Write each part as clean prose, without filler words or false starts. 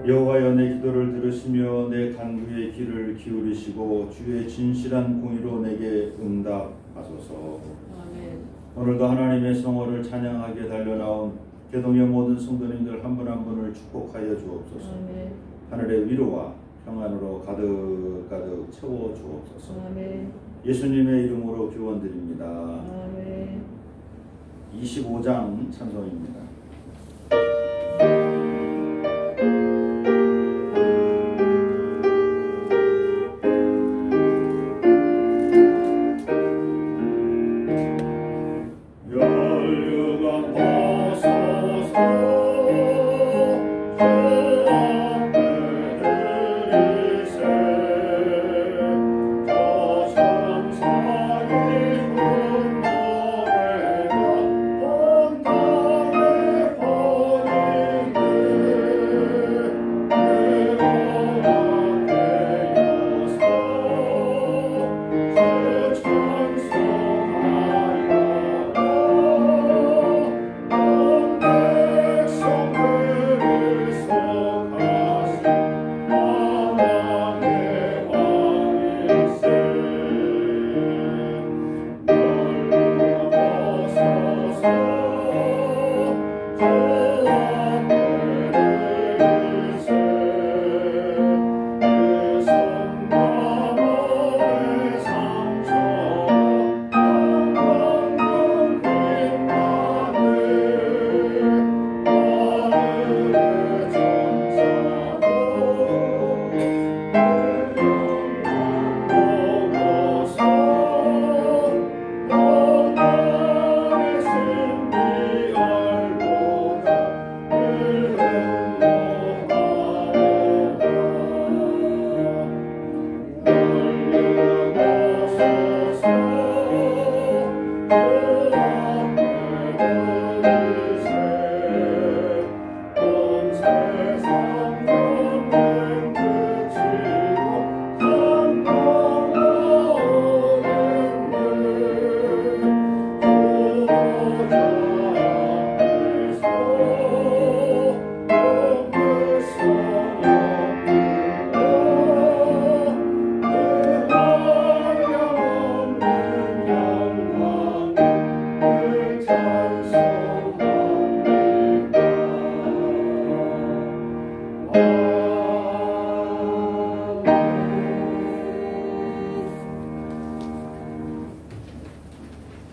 여호와여, 내 기도를 들으시며 내 간구의 귀를 기울이시고 주의 진실한 공의로 내게 응답하소서. 아멘. 오늘도 하나님의 성호를 찬양하게 달려나온 개동의 모든 성도님들 한 분 한 분을 축복하여 주옵소서. 아멘. 하늘의 위로와 평안으로 가득가득 채워 주옵소서. 아멘. 예수님의 이름으로 기원드립니다. 아멘. 25장 찬송입니다.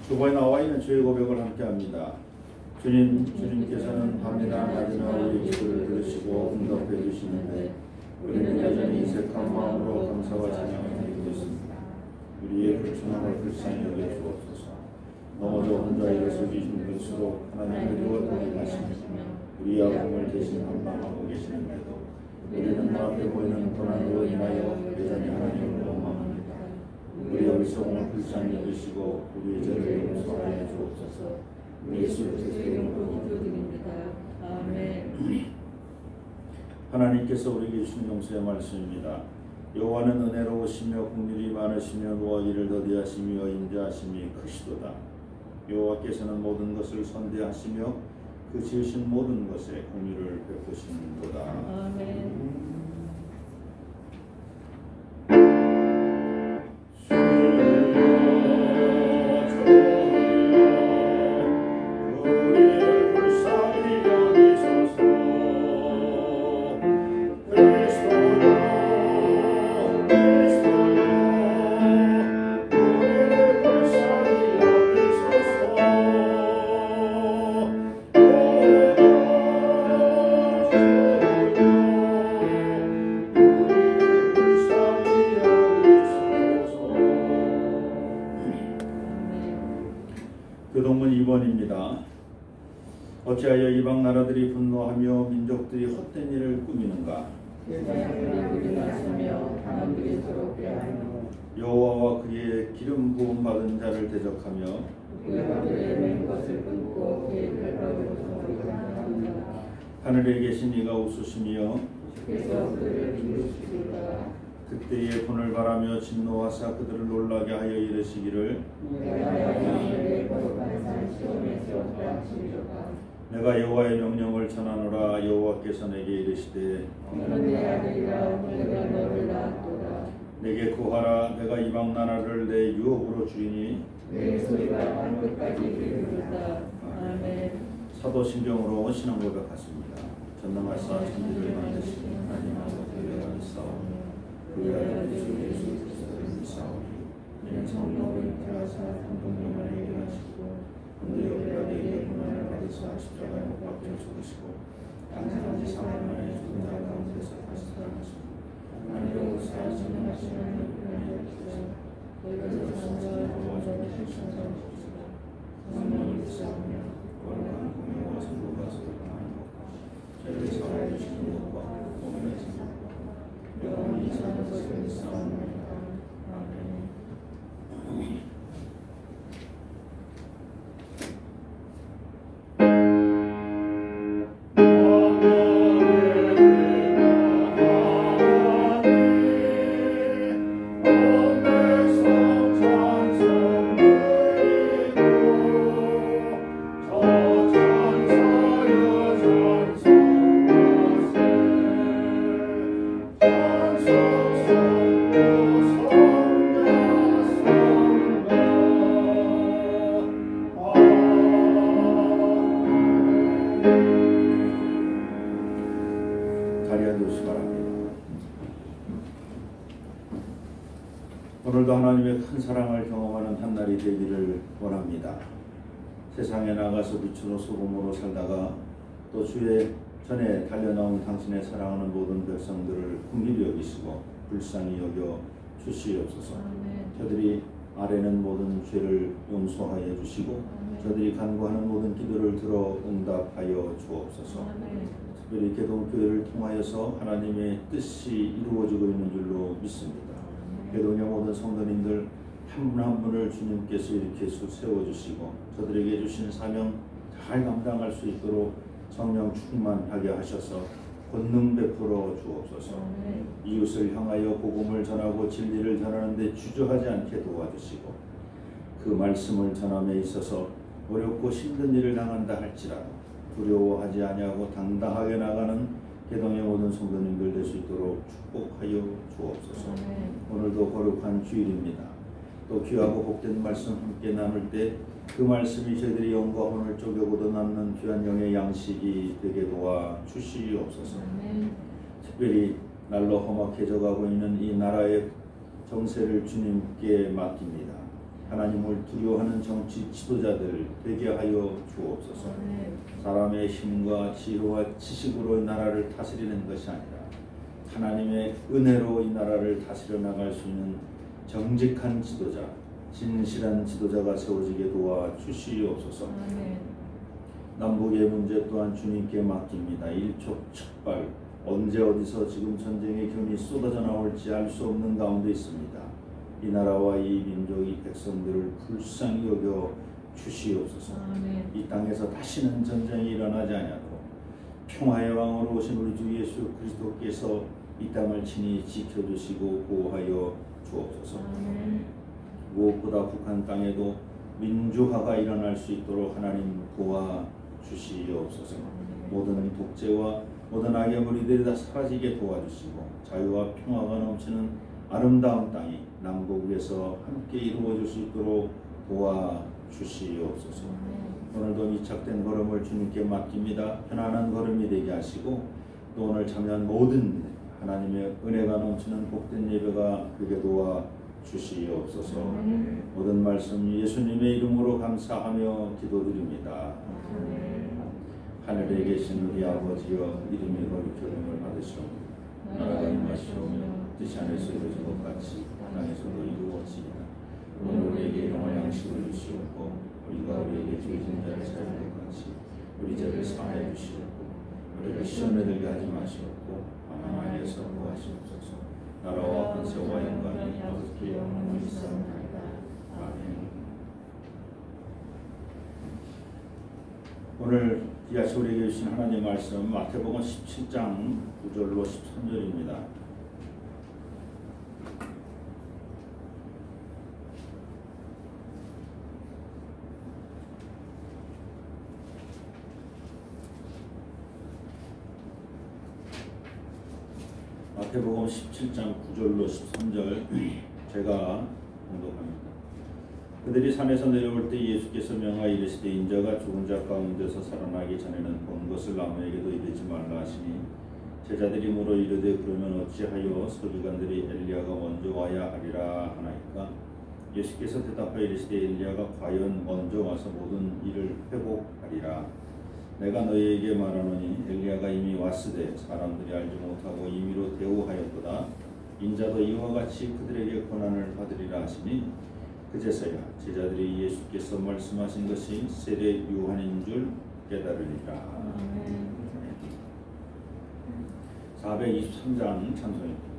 주보에 나와 있는 주의 고백을 함께 합니다. 주님께서는 밤이나 낮이나 우리 기도를 들으시고 응답해 주시는데 우리는 여전히 인색한 마음으로 감사와 찬양을 드리고 있습니다. 우리의 불순함을 불쌍히 여겨 주옵소서. 넘어져 혼자 일어서기 힘들수록 하나님을 이루어 가시며 우리 아픔을 대신 감당하고 계시는데도 우리는 눈앞에 보이는 고난으로 인하여 여전히 하나님을 원망합니다. 우리의 어리석음을 불쌍히 여기시고 우리의 죄를 용서하여 주옵소서. 예수 그리스도의 이름으로 기도드립니다. 아멘. 하나님께서 우리에게 주신 용서의 말씀입니다. 여호와는 은혜로우시며 긍휼이 많으시며 노하기를 더디하시며 인자하심이 크시도다. 여호와께서는 모든 것을 선대하시며 그 지으신 모든 것에 긍휼을 베푸시는도다. 아멘. 교동문 2번입니다. 어찌하여 이방 나라들이 분노하며 민족들이 헛된 일을 꾸미는가? 여호와와 그의 기름 부음 받은 자를 대적하며 하늘에 계신 이가 웃으시며 그때에 분을 바라며 진노하사 그들을 놀라게 하여 이르시기를 내가 여호와의 명령을 전하노라. 여호와께서 내게 이르시되 너는 내 아들이라. 내가 너를 낳았도다. 내게 구하라. 내가 이방 나라를 내 유업으로 주리니 내 소리가 땅끝까지 이르렀다. 아멘. 사도신경으로 신앙 고백하십니다. 전능하사 천지를 만드신 하나님 아버지를 감사하오니 그의 아들 주 예수 그리스도를 믿사오니 이는 성령으로 잉태하사 한동령을 해결하시고 본디오빌라에게 고난을 받으사 십자가에 못 박혀 죽으시고 장사한 지 3일 만에 죽은 자 가운데서 다시 살아나시고 하늘로 올라가시는 하나님을 인하여 너희가 성령을 보호하시는 신성을 주시고 성령을 믿사오며 거룩한 공의와 선고가 서로하는 것과 죄를 사하여 주시는 것과 몸의 생각과 영원히 사는 것을 믿사옵나이다. 아멘. 오늘도 하나님의 큰 사랑을 경험하는 한 날이 되기를 원합니다. 세상에 나가서 빛으로 소금으로 살다가 또 주의 전에 달려나온 당신의 사랑하는 모든 백성들을 긍휼히 여기시고 불쌍히 여겨 주시옵소서. 저들이 아뢰는 모든 죄를 용서하여 주시고 저들이 간구하는 모든 기도를 들어 응답하여 주옵소서. 특별히 개동교회를 통하여서 하나님의 뜻이 이루어지고 있는 줄로 믿습니다. 개동의 모든 성도님들 한 분 한 분을 주님께서 이렇게 세워주시고 저들에게 주신 사명 잘 감당할 수 있도록 성령 충만하게 하셔서 권능 베풀어 주옵소서. 이웃을 향하여 복음을 전하고 진리를 전하는 데 주저하지 않게 도와주시고 그 말씀을 전함에 있어서 어렵고 힘든 일을 당한다 할지라도 두려워하지 아니하고 당당하게 나가는 개동의 모든 성도님들 될 수 있도록 축복하여 주옵소서. 오늘도 거룩한 주일입니다. 또 귀하고 복된 말씀 함께 나눌 때 그 말씀이 저희들이 영과 혼을 쪼개고도 남는 귀한 영의 양식이 되게 도와 주시옵소서. 특별히 날로 험악해져가고 있는 이 나라의 정세를 주님께 맡깁니다. 하나님을 두려워하는 정치 지도자들 되게 하여 주옵소서. 사람의 힘과 지혜와 지식으로 이 나라를 다스리는 것이 아니라 하나님의 은혜로 이 나라를 다스려 나갈 수 있는 정직한 지도자, 진실한 지도자가 세워지게 도와 주시옵소서. 남북의 문제 또한 주님께 맡깁니다. 일촉즉발 언제 어디서 지금 전쟁의 기운이 쏟아져 나올지 알 수 없는 가운데 있습니다. 이 나라와 이 민족, 이 백성들을 불쌍히 여겨 주시옵소서. 이 땅에서 다시는 전쟁이 일어나지 아니하도록 평화의 왕으로 오신 우리 주 예수 그리스도께서 이 땅을 친히 지켜주시고 보호하여 주옵소서. 무엇보다 북한 땅에도 민주화가 일어날 수 있도록 하나님 도와주시옵소서. 모든 독재와 모든 악의 무리들이 다 사라지게 도와주시고 자유와 평화가 넘치는 아름다운 땅이 남북에서 함께 이루어질 수 있도록 도와주시옵소서. 오늘도 미착된 걸음을 주님께 맡깁니다. 편안한 걸음이 되게 하시고 또 오늘 참여한 모든 하나님의 은혜가 넘치는 복된 예배가 되게 도와주시옵소서. 모든 말씀 예수님의 이름으로 감사하며 기도드립니다. 하늘에 계신 우리 아버지여 이름이 거룩함을 받으시옵소서. 나라가 임하시오며 뜻이 하늘에서 이루어진 것 같이 땅에서도 이루어지이다. 오늘 우리에게 일용할 양식을 주시옵고 우리가 우리에게 죄진 자를 사하는 것 같이 우리 죄를 사하여 주시옵고 우리를 시험에 들게 하지 마시옵고 다만 악에서 구하시옵소서. 나라와 권세와 영광이 아버지께 영원히 있사옵나이다. 아멘. 오늘 이 아침 우리에게 주신 하나님의 말씀 마태복음 17장 9절로 13절입니다. 마태복음 17장 9절로 13절 제가 봉독합니다. 그들이 산에서 내려올 때 예수께서 명하여 이르시되 인자가 죽은 자 가운데서 살아나기 전에는 본 것을 아무에게도 이르지 말라 하시니 제자들이 물어 이르되 그러면 어찌하여 서기관들이 엘리야가 먼저 와야 하리라 하나이까? 예수께서 대답하여 이르시되 엘리야가 과연 먼저 와서 모든 일을 회복하리라. 내가 너희에게 말하노니 엘리야가 이미 왔으되 사람들이 알지 못하고 임의로 대우하였도다. 인자도 이와 같이 그들에게 고난을 받으리라 하시니 그제서야 제자들이 예수께서 말씀하신 것이 세례 요한인 줄 깨달으리라. 423장 찬송입니다.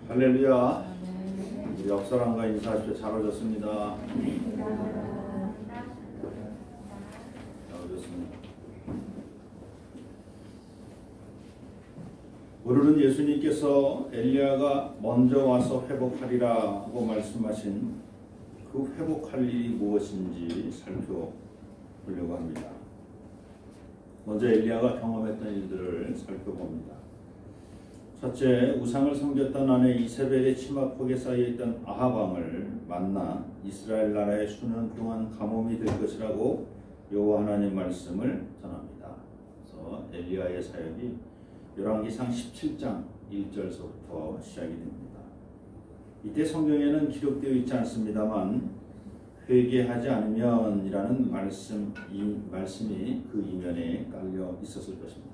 할렐루야. 우리 옆사람과 인사하십시오. 잘 오셨습니다. 잘 오셨습니다. 오늘은 예수님께서 엘리야가 먼저 와서 회복하리라 하고 말씀하신 그 회복할 일이 무엇인지 살펴보려고 합니다. 먼저 엘리야가 경험했던 일들을 살펴봅니다. 첫째, 우상을 섬겼던 아내 이세벨의 치마폭에 쌓여있던 아합 왕을 만나 이스라엘 나라의 수년 동안 가뭄이 될 것이라고 여호와 하나님 말씀을 전합니다. 그래서 엘리야의 사역이 열왕기상 17장 1절서부터 시작이 됩니다. 이때 성경에는 기록되어 있지 않습니다만 회개하지 않으면 이라는 말씀이 그 이면에 깔려 있었을 것입니다.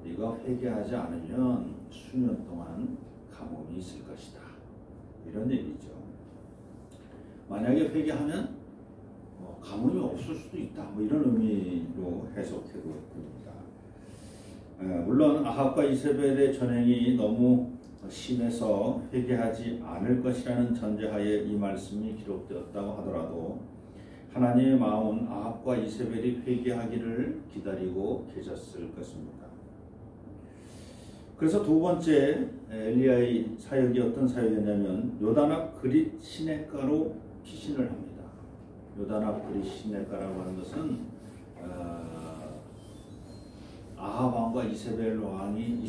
네가 회개하지 않으면 수년 동안 가뭄이 있을 것이다. 이런 얘기죠. 만약에 회개하면 가뭄이 없을 수도 있다. 이런 의미로 해석해도 됩니다. 물론 아합과 이세벨의 전행이 너무 심해서 회개하지 않을 것이라는 전제하에 이 말씀이 기록되었다고 하더라도 하나님의 마음은 아합과 이세벨이 회개하기를 기다리고 계셨을 것입니다. 그래서 두 번째 엘리야의 사역이 어떤 사역이었냐면 요단 앞 그릿 시냇가로 피신을 합니다. 요단 앞 그릿 시냇가라고 하는 것은 아합 왕과 이세벨이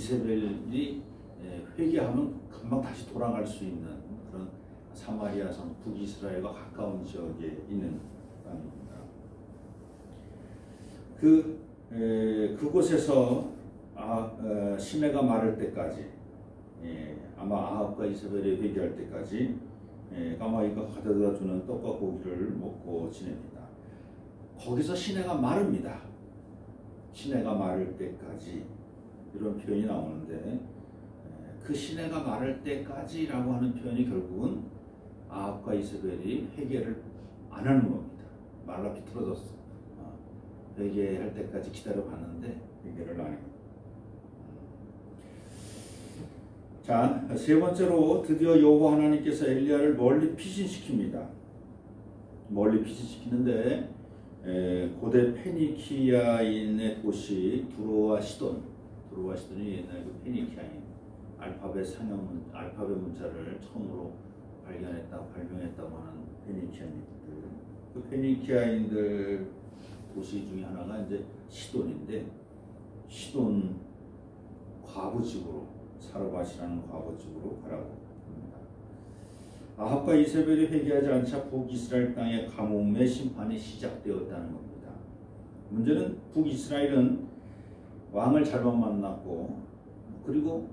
회개하면 금방 다시 돌아갈 수 있는 그런 사마리아 성 북이스라엘과 가까운 지역에 있는 땅입니다. 그곳에서 시내가 마를 때까지, 아마 아합과 이세벨이 회개할 때까지 까마귀가 가져다 주는 떡과 고기를 먹고 지냅니다. 거기서 시내가 마릅니다. 시내가 마를 때까지 이런 표현이 나오는데, 그 시내가 마를 때까지라고 하는 표현이 결국은 아합과 이세벨이 회개를 안 하는 겁니다. 말라 비틀어졌어. 회개할 때까지 기다려봤는데 회개를 안 해요. 자, 세 번째로 드디어 여호와 하나님께서 엘리야를 멀리 피신시킵니다. 멀리 피신시키는데 고대 페니키아인의 도시 두로와 시돈이 옛날 그 페니키아인 알파벳 문자를 처음으로 발명했다고 하는 페니키아인들. 그 페니키아인들 도시 중에 하나가 이제 시돈인데, 시돈 과부지구로, 사르밧이라는 과부지구로 가라고 합니다. 아합과 이세벨이 회개하지 않자 북이스라엘 땅의 가뭄의 심판이 시작되었다는 겁니다. 문제는 북이스라엘은 왕을 잘못 만났고, 그리고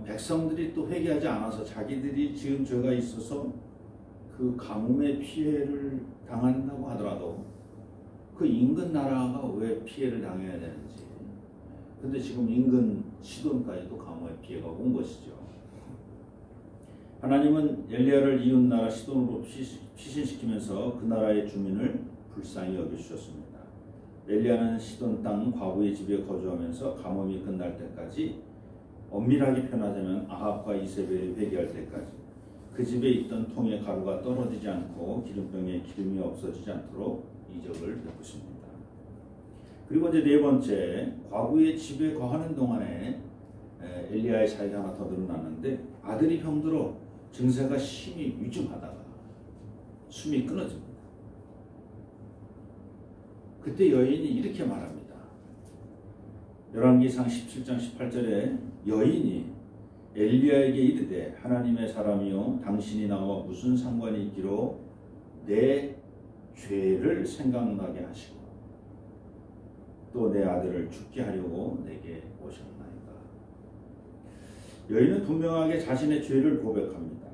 백성들이 또 회개하지 않아서 자기들이 지은 죄가 있어서 그 가뭄의 피해를 당한다고 하더라도 그 인근 나라가 왜 피해를 당해야 되는지. 근데 지금 인근 시돈까지도 가뭄의 피해가 온 것이죠. 하나님은 엘리야를 이웃 나라 시돈으로 피신시키면서 그 나라의 주민을 불쌍히 여겨주셨습니다. 엘리야는 시돈 땅 과부의 집에 거주하면서 가뭄이 끝날 때까지, 엄밀하게 표현하자면 아합과 이세벨이 회개할 때까지 그 집에 있던 통에 가루가 떨어지지 않고 기름병에 기름이 없어지지 않도록 이적을 베푸십니다. 그리고 이제 네 번째, 과부의 집에 거하는 동안에 엘리야의 사이가 하나 더 늘어났는데, 아들이 병들어 증세가 심히 위중하다가 숨이 끊어집니다. 그때 여인이 이렇게 말합니다. 열왕기상 17장 18절에 여인이 엘리야에게 이르되 하나님의 사람이요 당신이 나와 무슨 상관이 있기로 내 죄를 생각나게 하시고 또 내 아들을 죽게 하려고 내게 오셨나이까. 여인은 분명하게 자신의 죄를 고백합니다.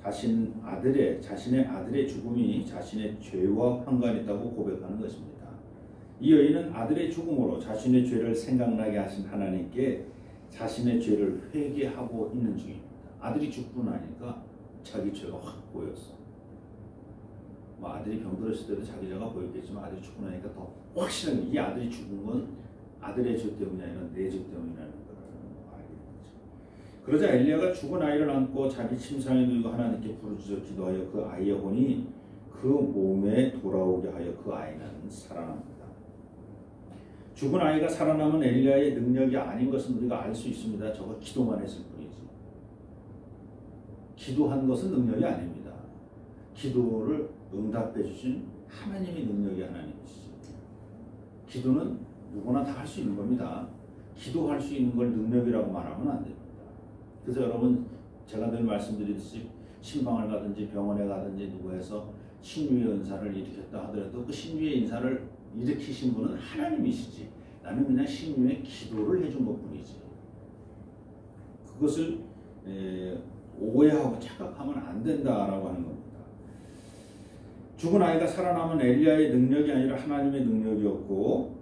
자신의 아들의 죽음이 자신의 죄와 상관있다고 고백하는 것입니다. 이 여인은 아들의 죽음으로 자신의 죄를 생각나게 하신 하나님께 자신의 죄를 회개하고 있는 중입니다. 아들이 죽고 나니까 자기 죄가 확 보였어. 아들이 병들었을 때도 자기 죄가 보였겠지만 아들이 죽고 나니까 더 확실하게 이 아들이 죽은 건 아들의 죄 때문이 아니라 내 죄 때문이라는 걸 알게 되죠. 그러자 엘리야가 죽은 아이를 안고 자기 침상에 누이고 하나님께 부르짖어 기도하여 그 아이의 혼이 그 몸에 돌아오게 하여 그 아이는 살아납니다. 죽은 아이가 살아남은 엘리야의 능력이 아닌 것은 우리가 알 수 있습니다. 저거 기도만 했을 뿐이지. 기도한 것은 능력이 아닙니다. 기도를 응답해 주신 하나님의 능력이 하나님이시죠. 기도는 누구나 다 할 수 있는 겁니다. 기도할 수 있는 걸 능력이라고 말하면 안 됩니다. 그래서 여러분, 제가 늘 말씀드리듯이 신방을 가든지 병원에 가든지 누구에서 신유의 은사를 일으켰다 하더라도 그 신유의 인사를 일으키신 분은 하나님이시지, 나는 그냥 신유의 기도를 해준 것뿐이지. 그것을 오해하고 착각하면 안 된다라고 하는 겁니다. 죽은 아이가 살아남은 엘리야의 능력이 아니라 하나님의 능력이었고,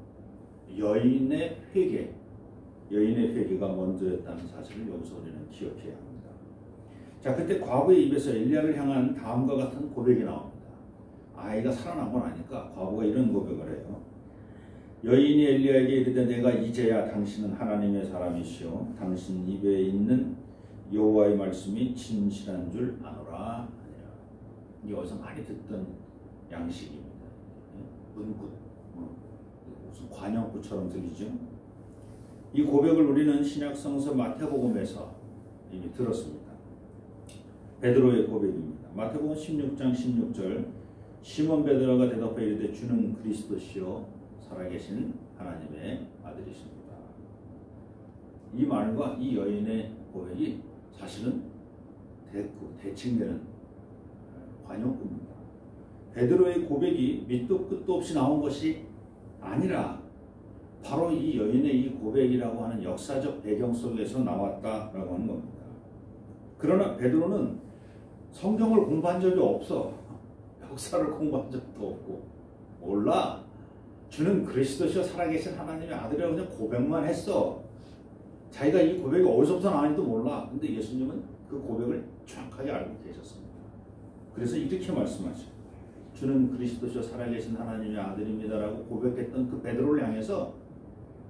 여인의 회개가 먼저였다는 사실을 여기서 우리는 기억해야 합니다. 자, 그때 과부의 입에서 엘리야를 향한 다음과 같은 고백이 나옵니다. 아이가 살아나고 나니까 과부가 이런 고백을 해요. 여인이 엘리야에게 이르되 내가 이제야 당신은 하나님의 사람이시오 당신 입에 있는 여호와의 말씀이 진실한 줄 아노라. 이게 어디서 많이 듣던 양식입니다. 은굿, 무슨 관용구처럼 들리죠. 이 고백을 우리는 신약성서 마태복음에서 이미 들었습니다. 베드로의 고백입니다. 마태복음 16장 16절, 시몬 베드로가 대답하여 이르되 주는 그리스도시요 살아계신 하나님의 아들이십니다. 이 말과 이 여인의 고백이 사실은 대칭되는 관용구입니다. 베드로의 고백이 밑도 끝도 없이 나온 것이 아니라 바로 이 여인의 이 고백이라고 하는 역사적 배경 속에서 나왔다라고 하는 겁니다. 그러나 베드로는 성경을 공부한 적이 없어. 역사를 공부한 적도 없고 몰라. 주는 그리스도시요 살아계신 하나님의 아들이라고 그냥 고백만 했어. 자기가 이 고백이 어디서부터 나왔는지도 몰라. 근데 예수님은 그 고백을 정확하게 알고 계셨습니다. 그래서 이렇게 말씀하시죠. 주는 그리스도시요 살아계신 하나님의 아들입니다라고 고백했던 그 베드로를 향해서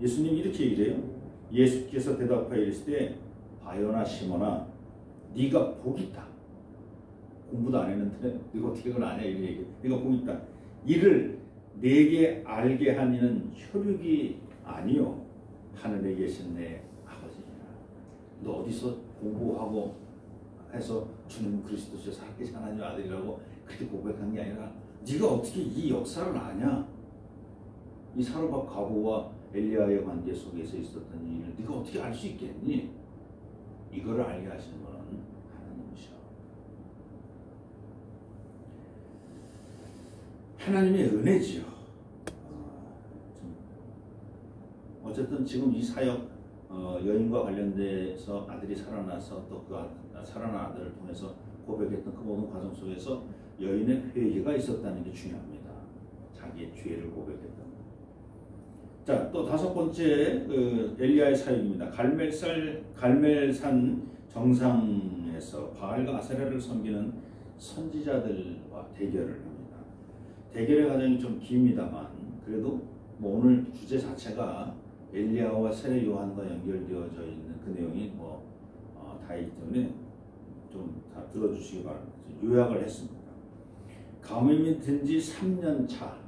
예수님이 이렇게 얘기해요. 예수께서 대답하여 이르시되 바요나 시몬아 네가 복이 있다. 공부도 안 했는데 네가 어떻게 그걸 아냐 이렇게 얘기해. 네가 복이 있다. 이를 내게 알게 한 이는 혈육이 아니요 하늘에 계신 내 아버지니라. 너 어디서 공부하고 해서 주는 그리스도시요 살아계신 하나님의 아들이라고 그렇게 고백한 게 아니라 네가 어떻게 이 역사를 아냐? 이 사르밧 과부와 엘리야의 관계 속에서 있었던 일을 네가 어떻게 알 수 있겠니? 이거를 알게 하시는 분은 하나님이셔. 하나님의 은혜지요. 어쨌든 지금 이 사역 여인과 관련돼서 아들이 살아나서 또 그 살아난 아들을 통해서 고백했던 그 모든 과정 속에서 여인의 회개가 있었다는 게 중요합니다. 자기의 죄를 고백했던. 자, 또 다섯 번째 엘리야의 사역입니다. 갈멜산 정상에서 바알과 아세라를 섬기는 선지자들과 대결을 합니다. 대결의 과정이 좀 깁니다만 그래도 뭐 오늘 주제 자체가 엘리야와 세례 요한과 연결되어져 있는 그 내용이 다 있기 때문에 좀 다 들어주시기 바랍니다. 요약을 했습니다. 가뭄이 든 지 3년 차,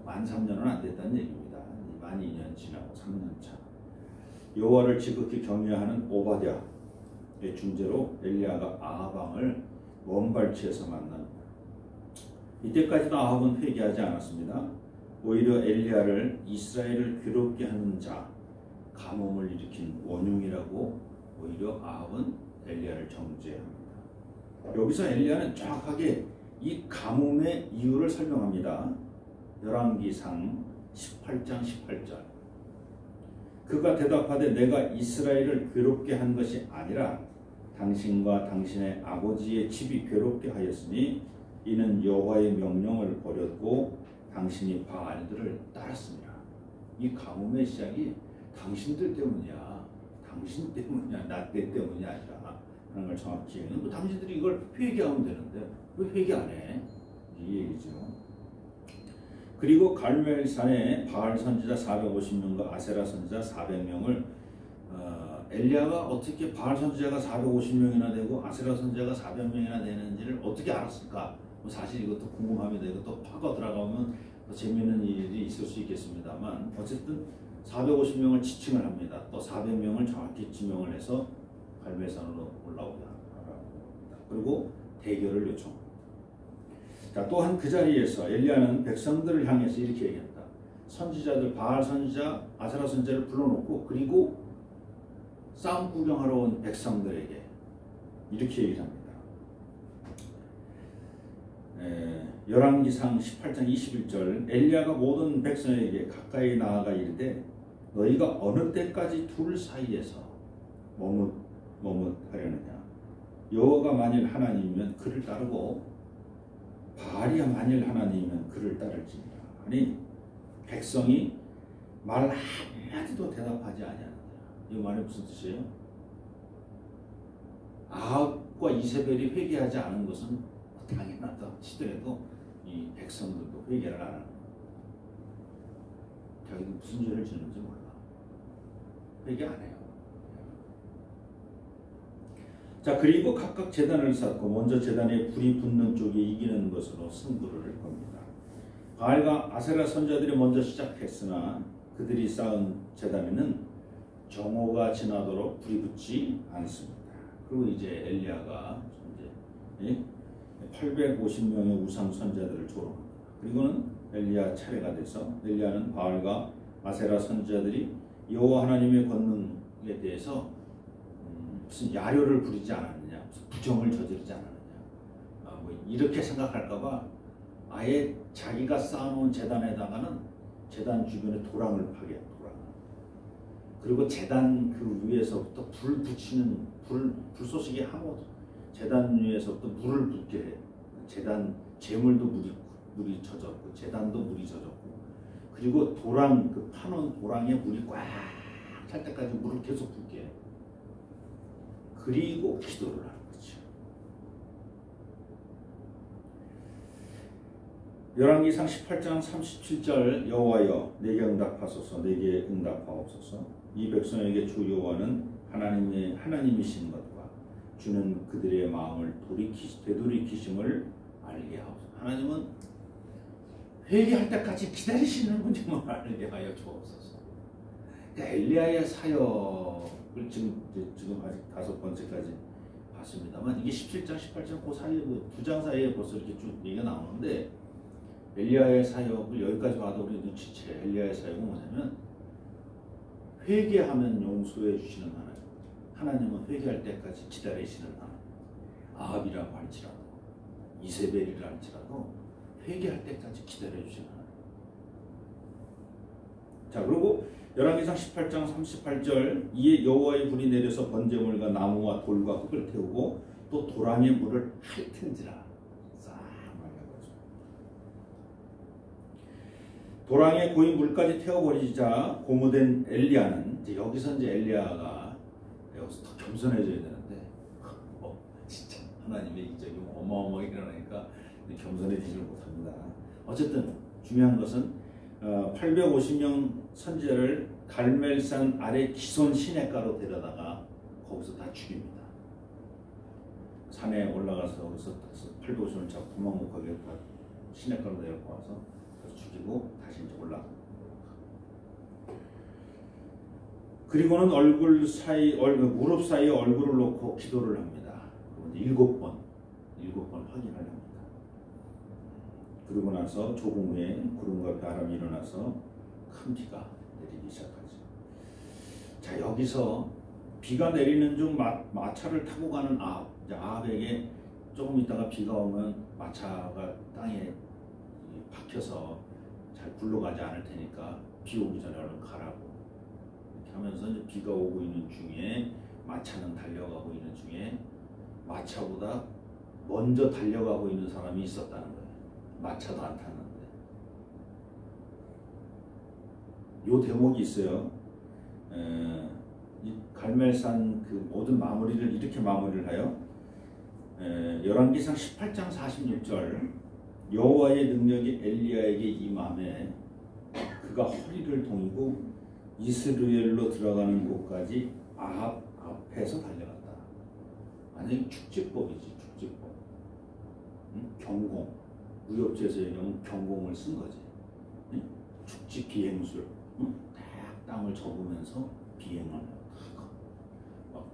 만 3년은 안 됐다는 얘기입니다. 만 2년 지나고 3년 차. 여호와를 지극히 경외하는 오바댜의 중재로 엘리야가 아합왕을 원발치에서 만납니다. 이때까지도 아합은 회개하지 않았습니다. 오히려 엘리야를 이스라엘을 괴롭게 하는 자, 가뭄을 일으킨 원흉이라고 오히려 아합은 엘리야를 정죄합니다. 여기서 엘리야는 정확하게 이 가뭄의 이유를 설명합니다. 열왕기상 18장 18절. 그가 대답하되 내가 이스라엘을 괴롭게 한 것이 아니라 당신과 당신의 아버지의 집이 괴롭게 하였으니 이는 여호와의 명령을 버렸고 당신이 바알들을 따랐습니다. 이 가뭄의 시작이 당신들 때문이야. 당신 때문이야. 나 때문이 아니라 하는 걸 정확히 얘기해요. 뭐 당신들이 이걸 회개하면 되는데 왜 회개 안 해? 이 얘기죠. 그리고 갈멜산에 바알 선지자 450명과 아세라 선지자 400명을 엘리야가 어떻게 바알 선지자가 450명이나 되고 아세라 선지자가 400명이나 되는지를 어떻게 알았을까? 사실 이것도 궁금합니다. 이것도 파고 들어가면 더 재미있는 일이 있을 수 있겠습니다만 어쨌든 450명을 지칭을 합니다. 또 400명을 정확히 지명을 해서 갈멜산으로 올라오게 합니다. 그리고 대결을 요청합니다. 자, 또한 그 자리에서 엘리야는 백성들을 향해서 이렇게 얘기합니다. 선지자들 바알 선지자, 아세라 선지자를 불러놓고 그리고 싸움 구경하러 온 백성들에게 이렇게 얘기를 합니다. 열왕기상 18장 21절 엘리야가 모든 백성에게 가까이 나아가 이르되 너희가 어느 때까지 둘 사이에서 머뭇하려느냐. 여호와가 만일 하나님이면 그를 따르고 바알이 만일 하나님이면 그를 따를지니라. 아니 백성이 말 한마디도 대답하지 아니하는다. 이 말이 무슨 뜻이에요? 아합과 이세벨이 회개하지 않은 것은 당연하다 치더라도 이 백성들도 회개를 안 하는 거예요. 자기는 무슨 죄를 지는지 몰라. 회개 안 해요. 자, 그리고 각각 제단을 쌓고 먼저 제단에 불이 붙는 쪽이 이기는 것으로 승부를 겁니다. 바알과 아세라 선지자들이 먼저 시작했으나 그들이 쌓은 제단에는 정오가 지나도록 불이 붙지 않습니다. 그리고 이제 엘리야가 이제 850명의 우상 선지자들을 조롱합니다. 그리고는 엘리야 차례가 돼서 엘리야는 바알과 아세라 선지자들이 여호와 하나님의 권능 대해서 무슨 야료를 부리지 않았느냐, 무슨 부정을 저지르지 않았느냐, 뭐 이렇게 생각할까봐 아예 자기가 쌓아놓은 제단에다가는 제단 주변에 도랑을 파게, 도랑. 그리고 제단 그 위에서부터 불 붙이는 불쏘시개 하고 제단 위에서부터 물을 붓게 해. 제단 제물도 물이 젖었고 제단도 물이 젖었고 그리고 도랑 그 파놓은 도랑에 물이 꽉 찰 때까지 물을 계속 붓게 해. 그리고 기도를 하는 거죠. 열왕기상 18장 37절 여호와여 내게 응답하소서 내게 응답하옵소서 이 백성에게 주 여호와는 하나님이신 것과 주는 그들의 마음을 되돌이키심을 알게 하옵소서. 하나님은 회개할 때까지 기다리시는 분임을 알게 하여 주옵소서. 그러니까 엘리야의 사역을 지금 아직 5번째까지 봤습니다만 이게 17장, 18장 그 사이에 두 장 사이에 벌써 이렇게 쭉 얘기가 나오는데 엘리야의 사역을 여기까지 봐도 우리 눈치채. 엘리야의 사역은 뭐냐면 회개하면 용서해 주시는 하나님. 하나님은 회개할 때까지 기다리시는 하나님. 아합이라고 할지라도 이세벨이라 할지라도 회개할 때까지 기다려 주시는 하나님. 자, 그리고 열왕기상 18장 38절 이에 여호와의 불이 내려서 번제물과 나무와 돌과 흙을 태우고 또 도랑의 물을 핥은지라. 싹 말려가지고 도랑에 고인 물까지 태워버리자 고무된 엘리야는 이제 여기서 이제 엘리야가 여기서 더 겸손해져야 되는데 진짜 하나님의 이적이 어마어마하게 일어나니까 겸손해지질 못합니다. 어쨌든 중요한 것은 850명 선지자를 갈멜산 아래 기손 시냇가로 데려다가 거기서 다 죽입니다. 산에 올라가서 거기서 850을 잡고 도망 못 가게 다 시냇가로 데리고 와서 죽이고 다시 이제 올라갑니다. 그리고는 무릎 사이에 얼굴을 놓고 기도를 합니다. 그리고 7번 확인하려 합니다. 그리고 나서 조금 후에 구름과 바람이 일어나서 큰 비가 내리기 시작하죠. 자, 여기서 비가 내리는 중 마차를 타고 가는 아합에게 조금 있다가 비가 오면 마차가 땅에 박혀서 잘 굴러가지 않을 테니까 비 오기 전에 얼른 가라고 이렇게 하면서 이제 비가 오고 있는 중에 마차는 달려가고 있는 중에 마차보다 먼저 달려가고 있는 사람이 있었다는 거예요. 마차도 안 탔는데. 요 대목이 있어요. 이 갈멜산 그 모든 마무리를 이렇게 마무리를 하여 열왕기상 18장 46절 여호와의 능력이 엘리야에게 임함에 그가 허리를 동이고 이스라엘로 들어가는 곳까지 아합 앞에서 달려갔다. 완전히 축지법이지, 축지법. 경공. 무협지에서 얘기하면 경공을 쓴 거지. 축지 비행술. 딱 땅을 접으면서 비행을 하고.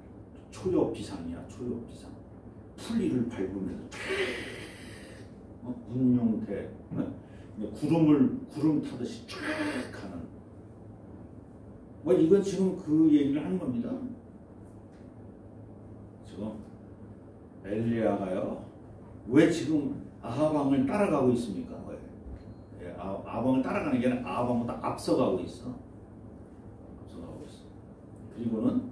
초역 비상이야, 초역 비상. 풀리를 밟으면서 운용대 구름 타듯이 쫙 가는. 이건 지금 그 얘기를 하는 겁니다. 지금 엘리야가요 왜 지금 아합왕을 따라가고 있습니까? 왜? 아합왕을 따라가는 게 아니라 아합왕보다 앞서가고 있어. 그리고는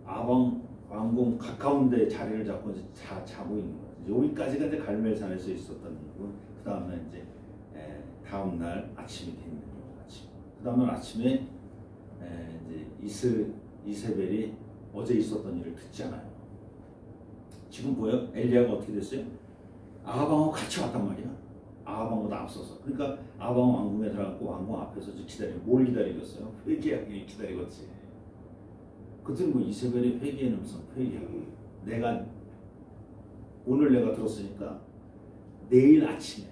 아합왕 왕궁 가까운 데 자리를 잡고 이제 자고 있는 거죠. 여기까지가 이제 갈멜산에서 있었던 일이고, 그 다음날 이제 다음 날 아침이 되는 거죠. 아침. 그 다음 날 아침에 이제 이세벨이 어제 있었던 일을 듣잖아요. 지금 보여? 엘리야가 어떻게 됐어요? 아합왕하고 같이 왔단 말이야. 아합왕보다 앞서서. 그러니까 아합왕 왕궁에 들어가고 왕궁 앞에서 뭘 기다리겠어요? 회개하기 기다리겠지. 그때 뭐 이세벨이 회개는 무슨 회개하고 오늘 내가 들었으니까 내일 아침에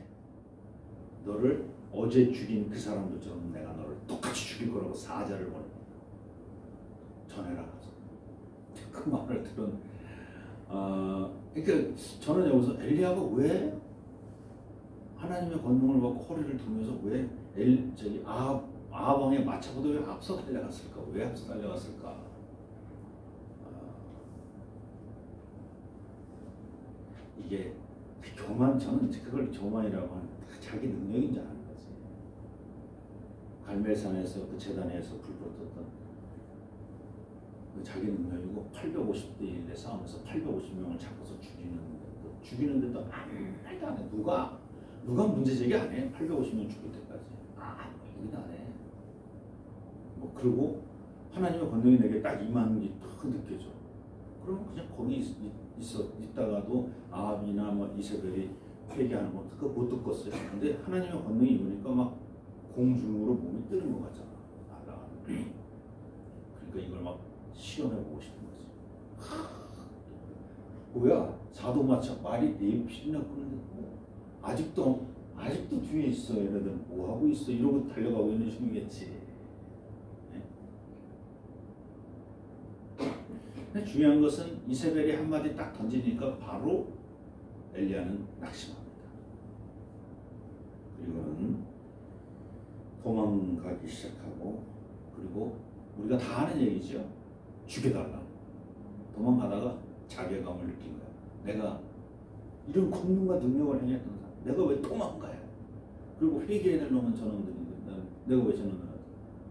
너를 어제 죽인 그 사람들처럼 내가 너를 똑같이 죽일 거라고 사자를 보냅니다. 전해라. 그 말을 들은 그러니까 저는 여기서 엘리야가 왜 하나님의 권능을 받고 허리를 두면서 왜 아합 아합 왕의 마차보다 왜 앞서 달려갔을까? 왜 앞서 달려갔을까? 이게 교만, 저는 그걸 교만이라고 하는 자기 능력인 줄 아는 거지. 갈멜산에서 그 제단에서 불 붙었던 그 자기 능력이고 850대의 싸움에서 850명을 잡아서 죽이는데도 아무 말도 안 해. 누가 문제 제기 안 해? 850명 죽을 때까지 아무 얘기도 안 해. 뭐 그리고 하나님의 권능이 내게 딱 임하는 게 딱 느껴져. 그러면 그냥 거기 있다가도 아합이나 뭐 이세벨이 회개하는 거 그거 못 듣겠어요. 근데 하나님의 권능이 임하니까 막 공중으로 몸이 뜨는 것 같잖아. 날아가는. 그러니까 이걸 막 시험해보고 싶은 거지. 뭐야? 사도마차 말이 4필이나 끄는데 아직도 뒤에 있어. 얘네들 뭐 하고 있어? 이러고 달려가고 있는 중이겠지. 근데 중요한 것은 이세벨이 한마디 딱 던지니까 바로 엘리야는 낙심합니다. 그리고는 도망가기 시작하고, 그리고 우리가 다 아는 얘기죠. 죽여달라. 도망가다가 자괴감을 느낀 거야. 내가 이런 권능과 능력을 행했던 사람, 내가 왜 도망가야? 그리고 회개해낼 놈은 저놈들인데 내가 왜 저놈들한테?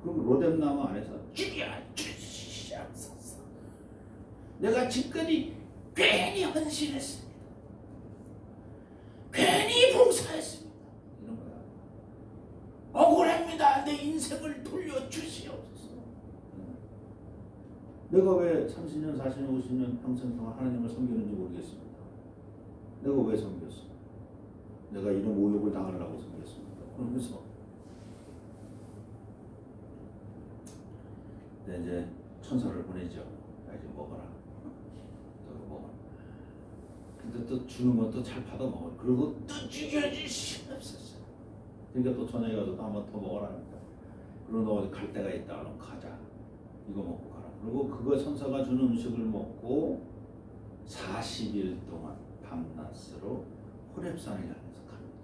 그리고 로뎀나무 안에서 주시옵소서. 내가 지금까지 괜히 헌신했습니다. 괜히 봉사했습니다. 이런 거야. 억울합니다. 내 인생을 돌려주시옵소서. 내가 왜 30년, 40년, 50년 평생 동안 하나님을 섬기는지 모르겠습니다. 내가 왜 섬겼어? 내가 이런 모욕을 당하려고 섬겼습니다. 그러면서 이제 천사를 보내죠. 이제 먹어라. 근데 또 주는 것도 잘 받아 먹어. 그리고 또 죽여주시옵소서. 그러니까 또 저녁에 가서 또 한번 더 먹으라니까. 그리고 너 어디 갈 데가 있다. 그럼 가자. 이거 먹고 가라. 그리고 그거 천사가 주는 음식을 먹고 40일 동안 밤낮으로 호렙산을 향해서 갑니다.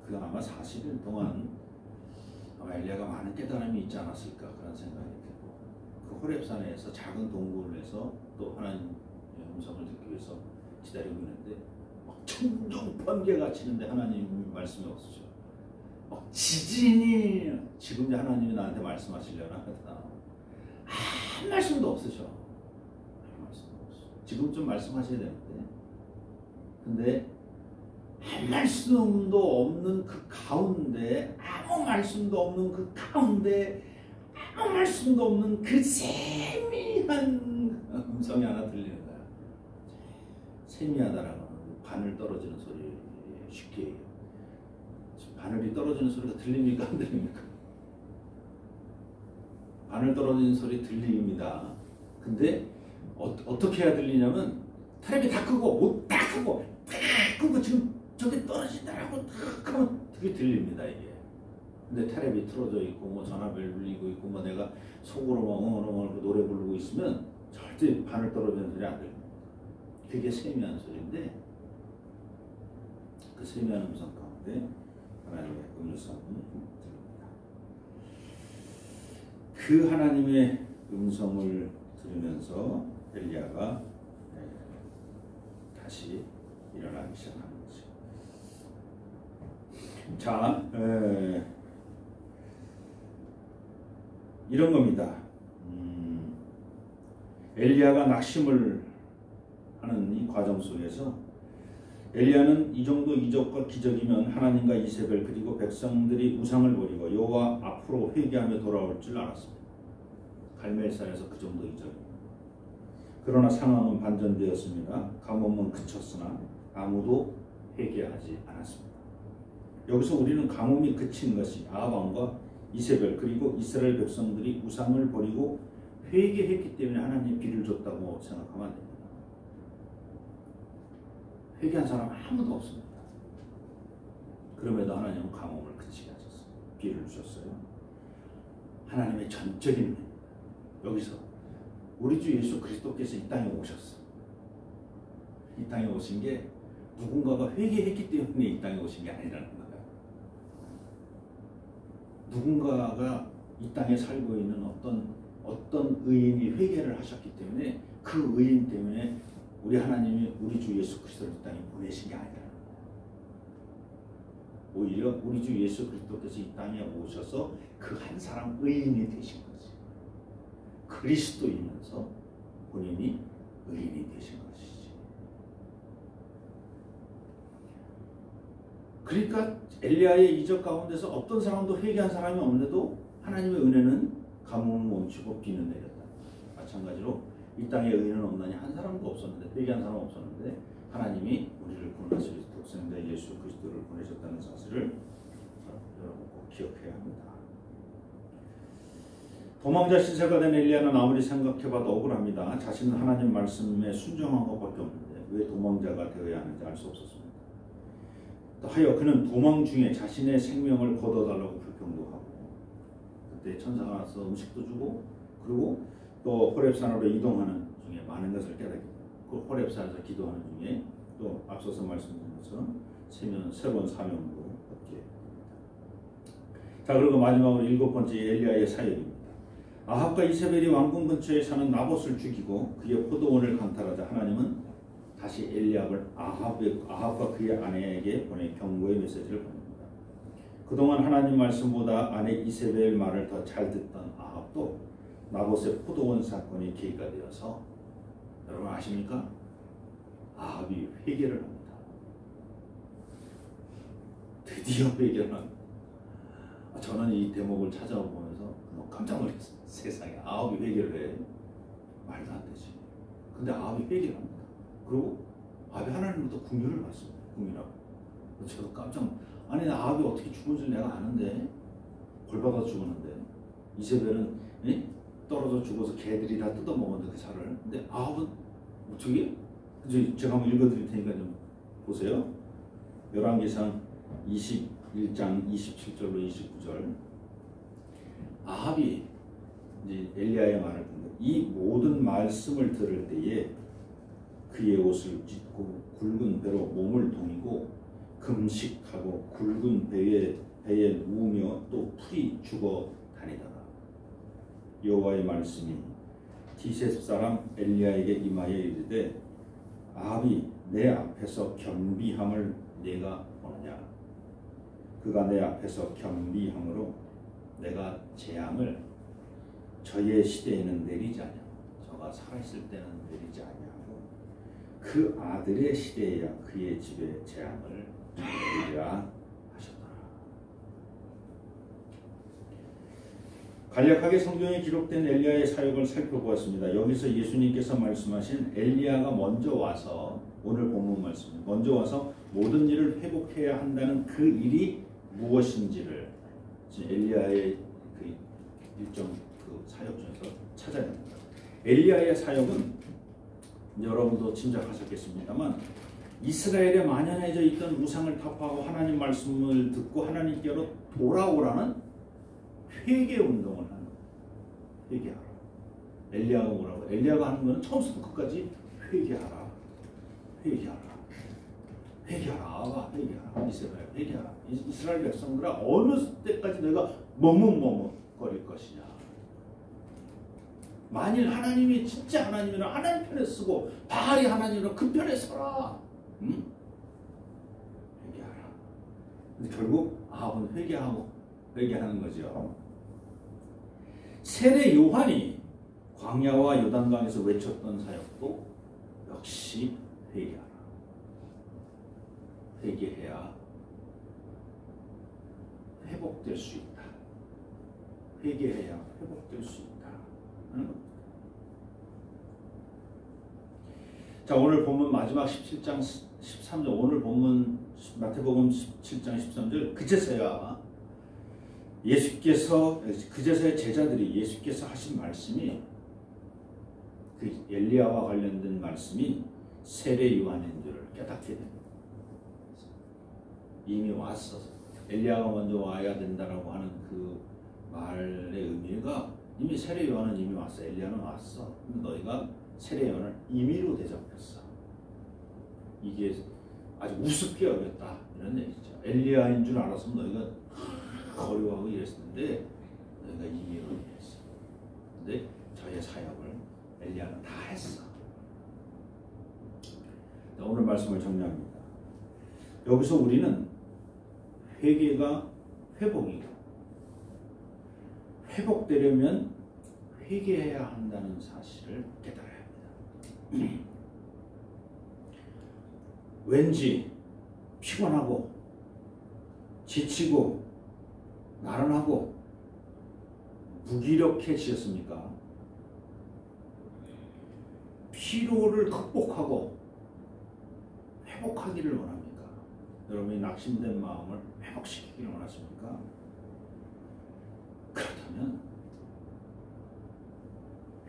그 아마 40일 동안 아마 엘리야가 많은 깨달음이 있지 않았을까 그런 생각이 들고, 그 호렙산에서 작은 동굴에서 또 하나님의 음성을 듣기 위해서 기다리고 있는데 막 천둥 번개가 치는데 하나님 말씀이 없으셔. 막 지진이, 지금 이제 하나님이 나한테 말씀하시려나 하다 한 말씀도 없으셔. 한 말씀도 없어. 지금쯤 말씀하셔야 되는데, 근데 한 말씀도 없는 그 가운데, 아무 말씀도 없는 그 가운데, 아무 말씀도 없는 그 세미한 음성이 하나 들리는 거야. 세미하다라는 건 바늘 떨어지는 소리 쉽게 해요. 바늘이 떨어지는 소리가 들립니까? 안 들립니까? 바늘 떨어지는 소리 들립니다. 근데 어떻게 해야 들리냐면 텔레비 다 끄고 못 다 끄고 지금 저기 떨어진다라고 딱 하면 그게 들립니다. 이게. 근데 텔레비 틀어져 있고 뭐 전화벨 울리고 있고 뭐 내가 속으로 막 엉엉엉 노래 부르고 있으면 절대 바늘 떨어지는 소리 안 들립니다. 그게 세미한 소리인데, 그 세미한 음성 가운데 하나님의 음성이 들립니다. 그 하나님의 음성을 들으면서 엘리야가 다시 일어나기 시작하는 거죠. 자, 이런 겁니다. 엘리야가 낙심을 하는 이 과정 속에서 엘리야는 이 정도 이적과 기적이면 하나님과 이세벨 그리고 백성들이 우상을 버리고 여호와 앞으로 회개하며 돌아올 줄 알았습니다. 갈멜산에서 그 정도 이적입니다. 그러나 상황은 반전되었습니다. 가뭄은 그쳤으나 아무도 회개하지 않았습니다. 여기서 우리는 가뭄이 그친 것이 아합 왕과 이세벨 그리고 이스라엘 백성들이 우상을 버리고 회개했기 때문에 하나님이 비를 줬다고 생각하면 안 됩니다. 회개한 사람 아무도 없습니다. 그럼에도 하나님은 가뭄을 그치게 하셨어요. 비를 주셨어요. 하나님의 전적인 은혜입니다. 여기서 우리 주 예수 그리스도께서 이 땅에 오셨어. 이 땅에 오신 게 누군가가 회개했기 때문에 이 땅에 오신 게 아니라는 거예요. 누군가가 이 땅에 살고 있는 어떤 의인이 회개를 하셨기 때문에 그 의인 때문에 우리 하나님이 우리 주 예수 그리스도를 이 땅에 보내신 게 아니라 오히려 우리 주 예수 그리스도께서 이 땅에 오셔서 그 한 사람 의인이 되신 거지. 그리스도이면서 본인이 의인이 되신 것이지. 그러니까 엘리야의 이적 가운데서 어떤 사람도 회개한 사람이 없는데도 하나님의 은혜는 가뭄은 멈추고 비는 내렸다. 마찬가지로 이 땅에 의인은 없나니 한 사람도 없었는데, 회개한 사람 없었는데 하나님이 우리를 구원하실 독생자 예수 그리스도를 보내셨다는 사실을 여러분 꼭 기억해야 합니다. 도망자 신세가 된 엘리야는 아무리 생각해봐도 억울합니다. 자신은 하나님 말씀에 순종한 것밖에 없는데 왜 도망자가 되어야 하는지 알 수 없었습니다. 또 하여 그는 도망 중에 자신의 생명을 거둬달라고 불평도 하고, 그때 천사가 와서 음식도 주고, 그리고 또 호렙산으로 이동하는 중에 많은 것을 깨닫게 됩니다. 그 호렙산에서 기도하는 중에 또 앞서서 말씀드린 것처럼 새로운 사명도 얻게 됩니다. 자, 그리고 마지막으로 7번째 엘리야의 사역입니다. 아합과 이세벨이 왕궁 근처에 사는 나봇을 죽이고 그의 포도원을 강탈하자 하나님은 다시 엘리압을 아합과 그의 아내에게 보내 경고의 메시지를 보냅니다. 그동안 하나님 말씀보다 아내 이세벨 말을 더 잘 듣던 아합도 나봇의 포도원 사건이 계기가 되어서, 여러분 아십니까? 아합이 회개를 합니다. 드디어 회개를 합니다. 저는 이 대목을 찾아보면서 너무 깜짝 놀랐어요. 세상에 아합이 회개를 해? 말도 안 되지. 근데 아합이 회개를 합니다. 그리고 아합이 하나님부터 궁유를 받습니다. 궁유라고. 저도 아니 아합이 어떻게 죽은 줄 내가 아는데, 벌 받아 죽었는데, 이세벨은 떨어져 죽어서 개들이 다 뜯어먹었는데 그 살을. 근데 아합은 어떻게? 제가 한번 읽어드릴 테니까 좀 보세요. 열왕기상 21장 27절로 29절. 아합이 이제 엘리야의 말을 듣는데, 이 모든 말씀을 들을 때에 그의 옷을 찢고 굵은 배로 몸을 동이고 금식하고 굵은 배에 누우며 또 풀이 죽어 다니더라. 여호와의 말씀이 디셋 사람 엘리야에게 임하여 이르되, 아합이 내 앞에서 겸비함을 내가 보느냐? 그가 내 앞에서 겸비함으로 내가 재앙을 저의 시대에는 내리지 아니하고, 저가 살아있을 때는 내리지 아니하고 그 아들의 시대에야 그의 집에 재앙을 내리리라 하셨더라. 간략하게 성경에 기록된 엘리야의 사역을 살펴보았습니다. 여기서 예수님께서 말씀하신 엘리야가 먼저 와서, 오늘 본문 말씀, 먼저 와서 모든 일을 회복해야 한다는 그 일이 무엇인지를 엘리야의 그 일정 그 사역 중에서 찾아야 합니다. 엘리야의 사역은 여러분도 짐작하셨겠습니다만, 이스라엘에 만연해져 있던 우상을 타파하고 하나님 말씀을 듣고 하나님께로 돌아오라는 회개 운동을 하는 거예요. 회개하라. 엘리야가 뭐라고? 엘리야가 하는 거는 처음부터 끝까지 회개하라. 회개하라. 회개하라. 회개하라. 이스라엘 회개하라. 이스라엘 백성들아, 어느 때까지 내가 머뭇거릴 것이냐. 만일 하나님이 진짜 하나님이라 하나님 편에 쓰고 바알이 하나님이라 그 편에 서라. 응? 회개하라. 근데 결국 아합은 회개하는 거죠. 세례 요한이 광야와 요단강에서 외쳤던 사역도 역시 회개하라. 회개해야 회복될 수 있다. 회개해야 회복될 수 있다. 자, 오늘 본문 마지막 17장 13절, 오늘 본문 마태복음 17장 13절, 그제서야 그제서야 제자들이 예수께서 하신 말씀이, 그 엘리야와 관련된 말씀이 세례 요한인 줄을 깨닫게 됩니다. 이미 왔어. 엘리야가 먼저 와야 된다라고 하는 그 말의 의미가, 이미 세례 요한은 이미 왔어. 엘리야는 왔어. 근데 너희가 세례 요한을 임의로 대접했어. 이게 아주 우습게 여겼다, 이런 얘기죠. 엘리야인 줄 알았으면 너희가 어려워하고 이랬었는데 너희가 이해로 했어. 근데 저의 사역을 엘리야는 다 했어. 오늘 말씀을 정리합니다. 여기서 우리는 회개가 회복이고 회복되려면 회개해야 한다는 사실을 깨달아야 합니다. 왠지 피곤하고 지치고 나른하고 무기력해지셨습니까? 피로를 극복하고 회복하기를 원합니까? 여러분이 낙심된 마음을 회복시키기를 원하십니까? 그렇다면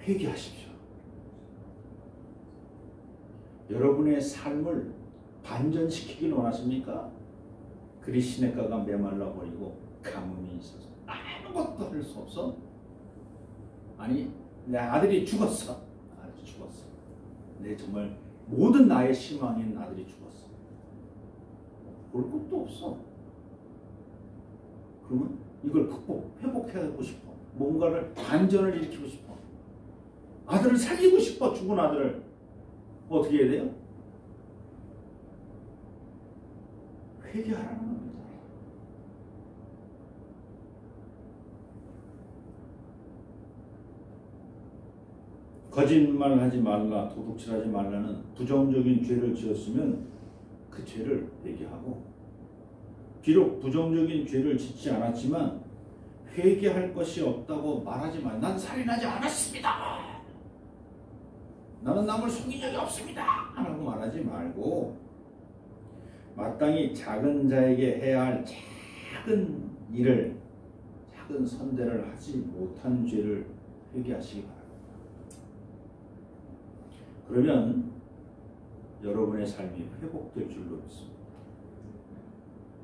회개하십시오. 여러분의 삶을 반전시키기를 원하십니까? 그리 시냇가가 메말라 버리고 가뭄이 있어서 아무것도 할 수 없어? 아니, 내 아들이 죽었어. 아들이 죽었어. 내 정말 모든 나의 희망인 아들이 죽었어. 볼 것도 없어. 그러면 이걸 회복하고 싶어. 뭔가를 반전을 일으키고 싶어. 아들을 살리고 싶어. 죽은 아들을. 어떻게 해야 돼요? 회개하라는 겁니다. 거짓말하지 말라, 도둑질하지 말라는 부정적인 죄를 지었으면 그 죄를 회개하고, 비록 부정적인 죄를 짓지 않았지만 회개할 것이 없다고 말하지 마. 난 살인하지 않았습니다. 나는 남을 속인 적이 없습니다. 라고 말하지 말고 마땅히 작은 자에게 해야 할 작은 일을, 작은 선대를 하지 못한 죄를 회개하시기 바랍니다. 그러면 여러분의 삶이 회복될 줄로 믿습니다.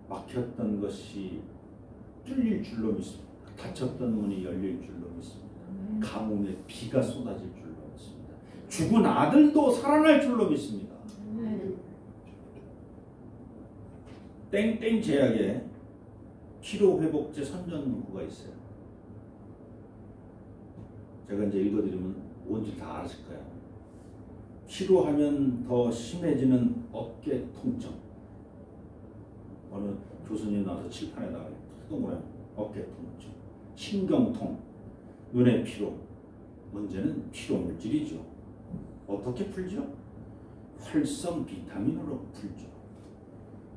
막혔던 것이 뚫릴 줄로 믿습니다. 닫혔던 문이 열릴 줄로 믿습니다. 가뭄에 비가 쏟아질 줄로 믿습니다. 죽은 아들도 살아날 줄로 믿습니다. 땡땡 제약에 피로회복제 선전문구가 있어요. 제가 이제 읽어드리면 뭔지 다 아실 거예요. 피로하면 더 심해지는 어깨 통증. 어느 교수님 나와서 칠판에다가 뜯어보면 어깨 통증, 신경통, 눈의 피로. 문제는 피로 물질이죠. 어떻게 풀죠? 활성 비타민으로 풀죠.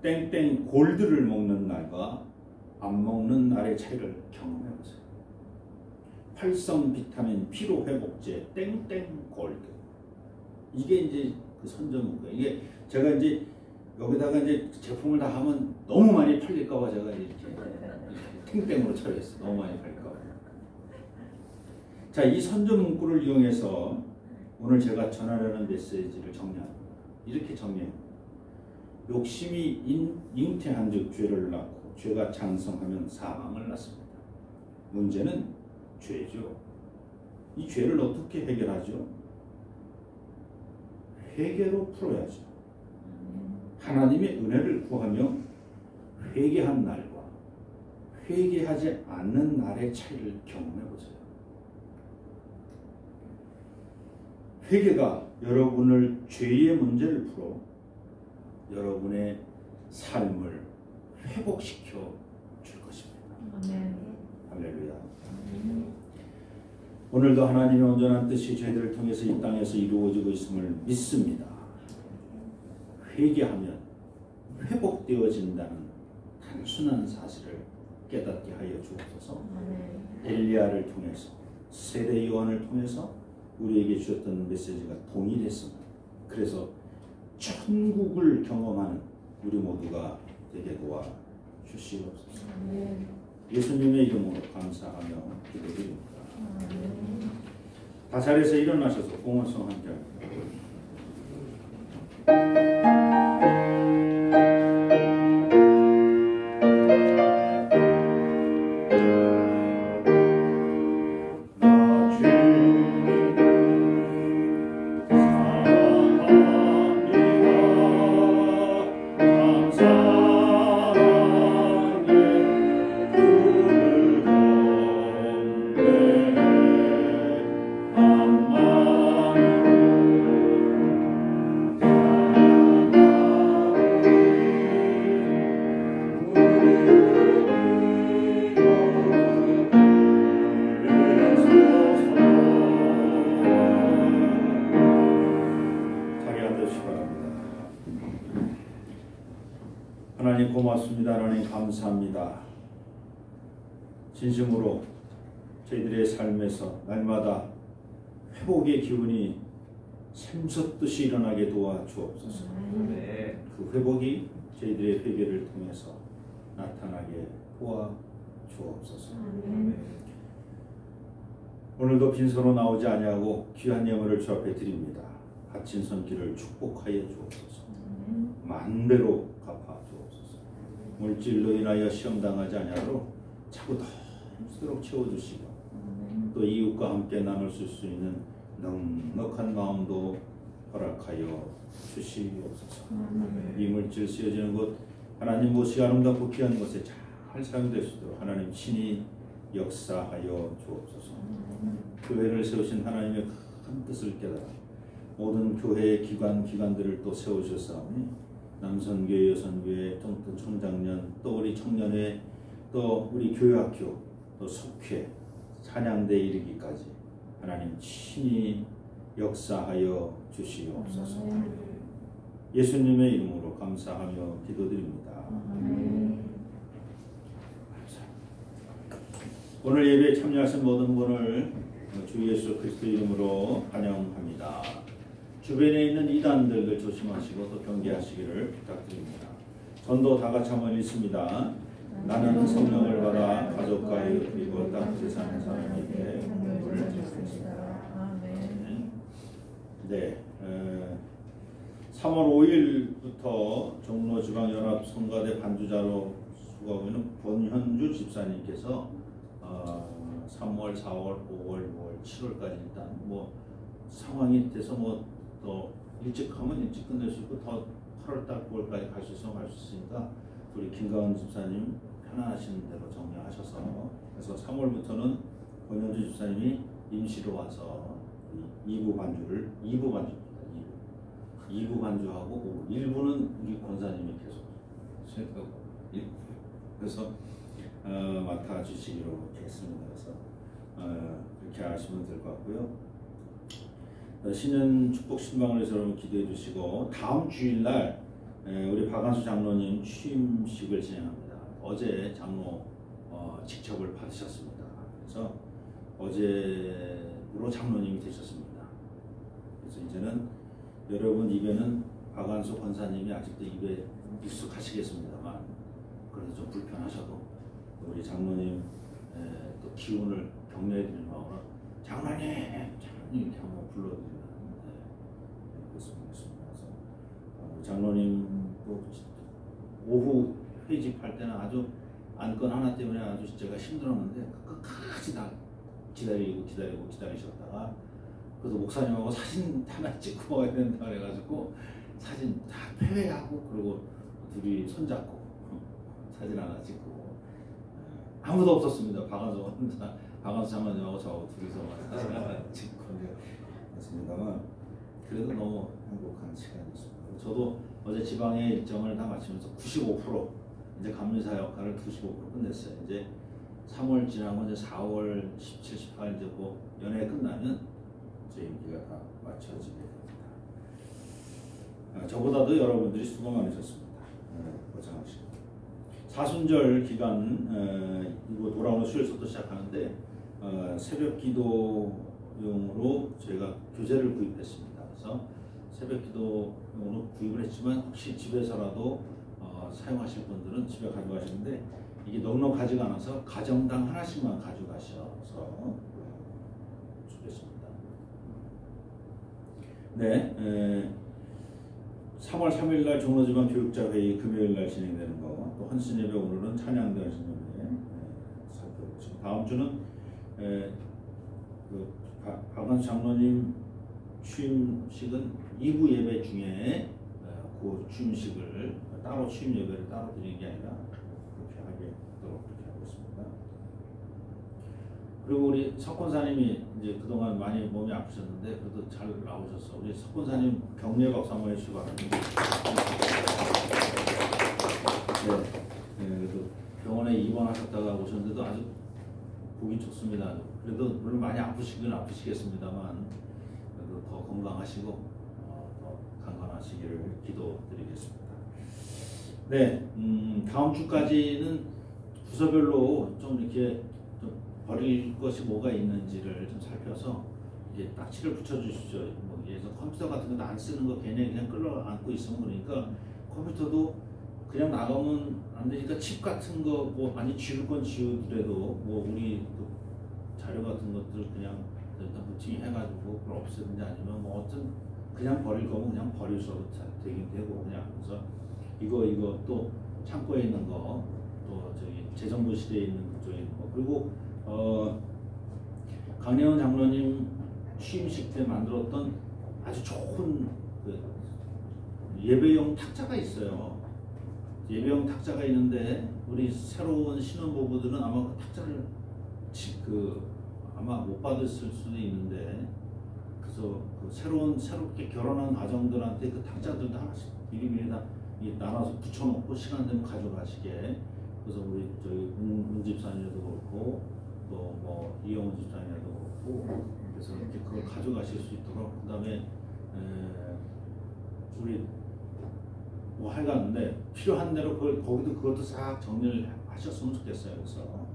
땡땡 골드를 먹는 날과 안 먹는 날의 차이를 경험해보세요. 활성 비타민 피로 회복제 땡땡 골드. 이게 이제 그 선전문구예요. 이게 제가 이제 여기다가 이제 제품을 다 하면 너무 많이 팔릴까봐 제가 이렇게 땡땡으로 처리했어요. 너무 많이 팔릴까봐. 자, 이 선전문구를 이용해서 오늘 제가 전하려는 메시지를 정리합니다. 이렇게 정리해요. 욕심이 잉태한즉 죄를 낳고 죄가 장성하면 사망을 낳습니다. 문제는 죄죠. 이 죄를 어떻게 해결하죠? 회개로 풀어야죠. 하나님의 은혜를 구하며 회개한 날과 회개하지 않는 날의 차이를 경험해 보세요. 회개가 여러분을 죄의 문제를 풀어 여러분의 삶을 회복시켜 줄 것입니다. 할렐루야. 오늘도 하나님의 온전한 뜻이 저희들을 통해서 이 땅에서 이루어지고 있음을 믿습니다. 회개하면 회복되어진다는 단순한 사실을 깨닫게 하여 주옵소서. 엘리야를 통해서, 세례 요한을 통해서 우리에게 주셨던 메시지가 동일했습니다. 그래서 천국을 경험하는 우리 모두가 되게 도와 주시옵소서. 예수님의 이름으로 감사하며 기도드립니다. 다 자리에서 일어나셔서 공헌성 함께 합니다. 감사하네 하나님 고맙습니다. 하나님 감사합니다. 진심으로 저희들의 삶에서 날마다 회복의 기운이 샘솟듯이 일어나게 도와주옵소서. 그 회복이 저희들의 회개를 통해서 나타나게 도와주옵소서. 오늘도 빈손으로 나오지 아니하고 귀한 예물을 주 앞에 드립니다. 갇힌 손길을 축복하여 주옵소서. 만배로 갚아 주옵소서. 물질로 인하여 시험당하지 아니하도록 차고 넘치도록 채워주시고 또 이웃과 함께 나눌 수 있는 넉넉한 마음도 허락하여 주시옵소서. 이 물질 쓰여지는 곳 하나님 못이 아름답고 귀한 곳에 잘 사용될 수 있도록 하나님 친히 역사하여 주옵소서. 교회를 세우신 하나님의 큰 뜻을 깨달아 모든 교회의 기관들을 또 세우셨사오니 남선교회, 여선교회, 또 청장년, 또 우리 청년회, 또 우리 교회학교, 또 속회, 찬양대 이르기까지 하나님 친히 역사하여 주시옵소서. 예수님의 이름으로 감사하며 기도드립니다. 오늘 예배에 참여하신 모든 분을 주 예수 그리스도 이름으로 환영합니다. 주변에 있는 이단들을 조심하시고 또 경계하시기를 부탁드립니다. 전도 다 같이 한번 읽습니다. 나는 성령을 받아 가족과 이웃 그리고 땅끝에 사는 사람에게 공부를 드리겠습니다. 네, 3월 5일부터 종로지방연합 성가대 반주자로 수고하고 있는 권현주 집사님께서 3월, 4월, 5월, 6월, 7월까지 일단 뭐 상황이 돼서 뭐 또 일찍 하면 일찍 끝낼 수 있고 더 8월달, 9월까지 갈 수 있으면 갈 수 있으니까 우리 김가은 집사님 편안하신 대로 정리하셔서 그래서 3월부터는 권현주 집사님이 임시로 와서 2부 반주입니다. 2부 반주하고 1부는 우리 권사님이 계속 수행하고 그래서 맡아주시기로 했습니다. 그래서 그렇게 하시면 될 것 같고요. 신년 축복 신방을 위해서 여러분 기도해 주시고 다음 주일날 우리 박한수 장로님 취임식을 진행합니다. 어제 장로 직첩을 받으셨습니다. 그래서 어제로 장로님이 되셨습니다. 그래서 이제는 여러분 입에는 박한수 권사님이 아직도 입에 익숙하시겠습니다만 그래도 좀 불편하셔도 우리 장로님 또 기운을 격려해드리는 마음으로 장로님 이렇게 한번 불러드리는 그렇습니다. 그래서 장로님 또 오후 회집할 때는 아주 안건 하나 때문에 아주 제가 힘들었는데 끝까지 다 기다리셨다가 그래도 목사님하고 사진 하나 찍고 와야 된다 그래가지고 사진 다 폐회하고 그리고 둘이 손잡고 사진 하나 찍고 아무도 없었습니다. 박한수 장로님하고 저하고 둘이서 사진 하나 찍고 했습니다만 그래도 너무 행복한 시간이었습니다. 저도 어제 지방의 일정을 다 마치면서 95% 이제 감리사 역할을 95% 끝냈어요. 이제 3월 지나고 이제 4월 17, 18 이제 뭐 연회 끝나면 제 임기가 다 맞춰지게 됩니다. 저보다도 여러분들이 수고 많으셨습니다. 고생하시고 사순절 기간 이거 돌아오는 수요일부터 시작하는데 새벽 기도용으로 저희가 교재를 구입했습니다. 그래서 새벽 기도용으로 구입을 했지만 혹시 집에서라도 사용하실 분들은 집에 가져가시는데 이게 넉넉하지가 않아서 가정당 하나씩만 가져가셔서 주겠습니다. 네, 3월 3일날 종로지방 교육자회의 금요일날 진행되는 거 또 헌신예배 오늘은 찬양대 헌신예배 살펴보시고 다음 주는 그 박한수 장로님 취임식은 2부 예배 중에 그 취임식을 따로 취임 예배를 따로 드리는 게 아니라 그렇게 하도록 그렇게 하고 있습니다. 그리고 우리 석권사님이 이제 그동안 많이 몸이 아프셨는데 그래도 잘 나오셔서 우리 석권사님 격려 박수 한번 해주시기 바랍니다. 네, 그래도 병원에 입원하셨다가 오셨는데도 아주 보기 좋습니다. 그래도 물론 많이 아프시긴 아프시겠습니다만 그래도 더 건강하시고 더 강건하시기를 기도드리겠습니다. 네, 다음 주까지는 부서별로 좀 이렇게 좀 버릴 것이 뭐가 있는지를 좀 살펴서 이제 딱지를 붙여주시죠. 뭐 예를 컴퓨터 같은 거 안 쓰는 거 괜히 그냥 끌어안고 있으면 그러니까 컴퓨터도 그냥 나가면 안 되니까 칩 같은 거 뭐 많이 지울 건 지우더라도 뭐 우리 그 자료 같은 것들 그냥 일단 부팅이 해가지고 그걸 없애든지 아니면 뭐 어떤 그냥 버릴 거면 그냥 버리셔도 되긴 되고 그냥 그래서 이거 또 창고에 있는 거 또 저기 재정부실에 있는 그쪽에 있는 거 그리고 강래원 장로님 취임식 때 만들었던 아주 좋은 그 예배용 탁자가 있어요. 예배용 탁자가 있는데 우리 새로운 신혼부부들은 아마 그 탁자를 아마 못 받았을 수도 있는데 그래서 그 새롭게 결혼한 가정들한테 그 탁자들도 하나씩 미리미리 다 나눠서 붙여놓고 시간 되면 가져가시게 그래서 우리 저희 문 집사님도 그렇고 또 뭐 이영훈 집사님도 그렇고 그래서 이렇게 그걸 가져가실 수 있도록 그다음에 우리 뭐 하여간 필요한 대로 거기도 그것도 싹 정리를 하셨으면 좋겠어요. 그래서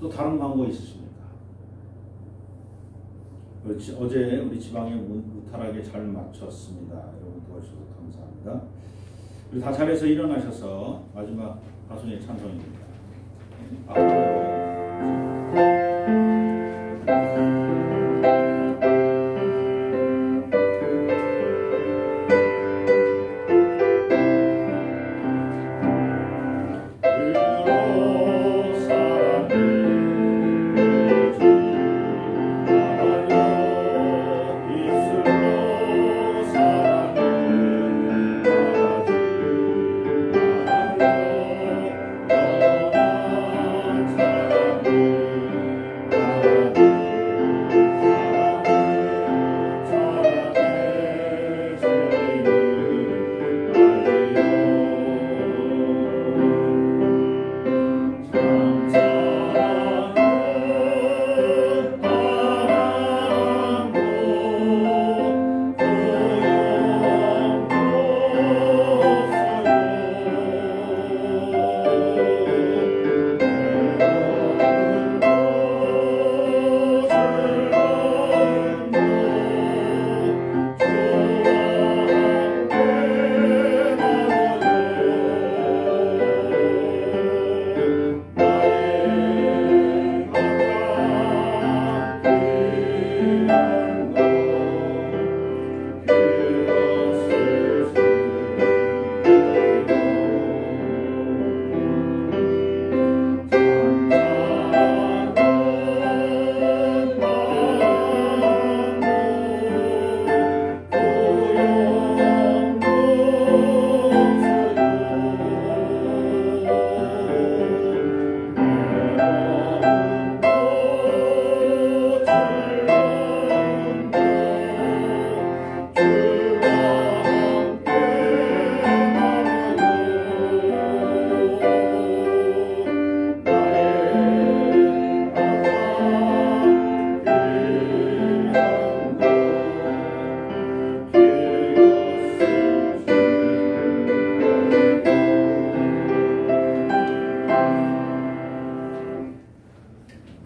또 다른 광고 있으십니까? 어제 우리 지방에 무탈하게 잘 마쳤습니다. 여러분 도와주셔서 감사합니다. 우리 다 잘해서 일어나셔서 마지막 가수의 찬송입니다.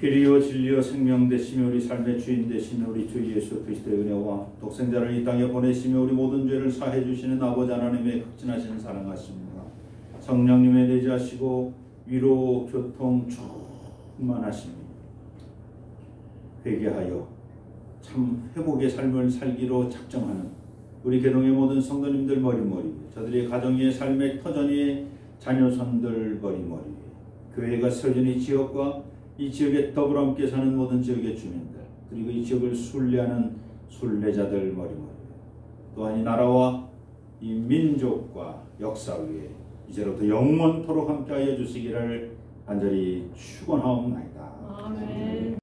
길이요 진리요 생명 되시며 우리 삶의 주인 되시는 우리 주 예수 그리스도의 은혜와 독생자를 이 땅에 보내시며 우리 모든 죄를 사해 주시는 아버지 하나님의 극진하신 사랑하십니다. 성령님의 내주하시고 위로 교통 충만하시니 회개하여 참 회복의 삶을 살기로 작정하는 우리 개동의 모든 성도님들 머리머리 저들의 가정의 삶의 터전의 자녀손들 머리머리 교회가 서전의 지역과 이 지역에 더불어 함께 사는 모든 지역의 주민들 그리고 이 지역을 순례하는 순례자들 머리머리 또한 이 나라와 이 민족과 역사 위에 이제로부터 영원토록 함께하여 주시기를 간절히 축원하옵나이다. 아멘.